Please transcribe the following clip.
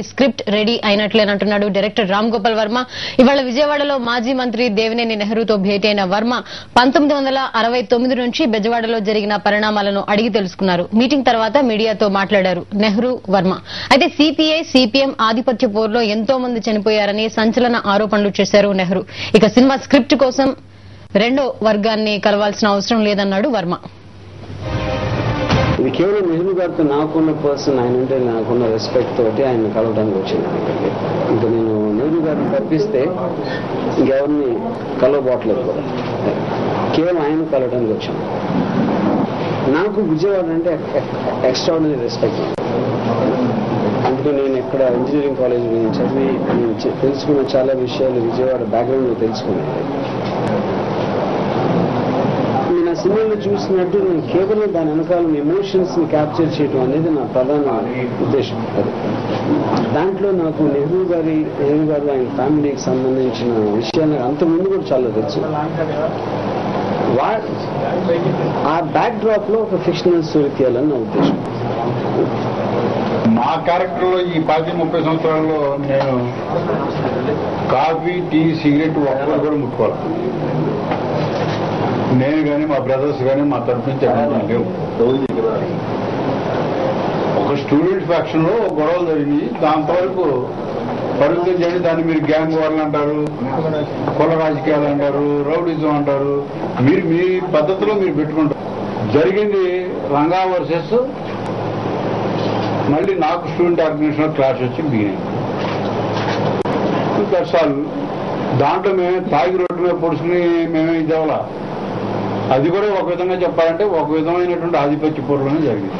Script ready అయినట్లేనంటున్నాడు director Ram Gopal Varma. ఇవాళ విజయవాడలో మాజీ మంత్రి దేవినేని నెహ్రూతో భేటీ అయిన వర్మ 1969 నుంచి బెజవాడలో జరిగిన పరిణామాలను అడిగి తెలుసుకున్నారు. మీటింగ్ తర్వాత మీడియాతో మాట్లాడారు నెహ్రూ, వర్మ. అయితే సిపిఐ, సిపిఎం ఆధిపత్య పోరులో ఎంతో మంది చనిపోయారని సంచలన ఆరోపణలు చేశారు నెహ్రూ. ఇక సినిమా స్క్రిప్ట్ కోసం రెండో వర్గాన్ని కలవాల్సిన అవసరం లేదన్నాడు వర్మ. ఇది కేవలం నెహ్రూ గారితో నాకున్న పర్సన్, ఆయన అంటే నాకున్న రెస్పెక్ట్ తోటి ఆయన కలవడానికి వచ్చింది. ఇంకా నేను నెహ్రూ గారిని తప్పిస్తే ఇంకెవరిని కలవబోట్లేదు కూడా, కేవలం ఆయన కలవడానికి వచ్చాను. నాకు విజయవాడ అంటే ఎక్స్ట్రాడినరీ రెస్పెక్ట్. అందుకే నేను ఇక్కడ ఇంజనీరింగ్ కాలేజ్ చదివి నేను తెలుసుకున్న చాలా విషయాలు విజయవాడ బ్యాక్గ్రౌండ్ తెలుసుకున్నాను. నేను ఆ సినిమాలో చూసినట్టు నేను కేవలం దాని వెనకాల ఎమోషన్స్ ని క్యాప్చర్ చేయడం అనేది నా ప్రధాన ఉద్దేశం. అది దాంట్లో నాకు నెహ్రూ గారు ఆయన ఫ్యామిలీకి సంబంధించిన విషయాలు అంతకుముందు కూడా చాలా తెలుసు. ఆ బ్యాక్ డ్రాప్ లో ఒక ఫిక్షనల్ స్టోరీ తీయాలని నా ఉద్దేశం. మా క్యారెక్టర్ లో ఈ 30 సంవత్సరాల్లో నేను కాఫీ, టీ, సిగరెట్ ఒక్కరు కూడా ముట్టుకోవాలి. నేను కానీ మా బ్రదర్స్ కానీ మా తరఫు నుంచి లేవు. ఒక స్టూడెంట్ ఫ్యాక్షన్ లో గొడవలు జరిగింది. దాంతవరకు పరిమితం చేయండి. దాన్ని మీరు గ్యాంగ్ వార్లు అంటారు, కుల రాజకీయాలు అంటారు, రౌడిజం అంటారు. మీరు మీ పద్ధతిలో మీరు పెట్టుకుంటారు. జరిగింది రంగా వర్సెస్ మళ్ళీ నాకు స్టూడెంట్ ఆర్గనైజేషన్ క్లాష్ వచ్చి బిగినాయి. దర్శాలు దాంట్లో మేమే తాగి రోడ్డు మీద పొడుచుకుని మేమే ఇదేవాళ్ళ. అది కూడా ఒక విధంగా చెప్పాలంటే ఒక విధమైనటువంటి ఆధిపత్య పోరులోనే జరిగింది.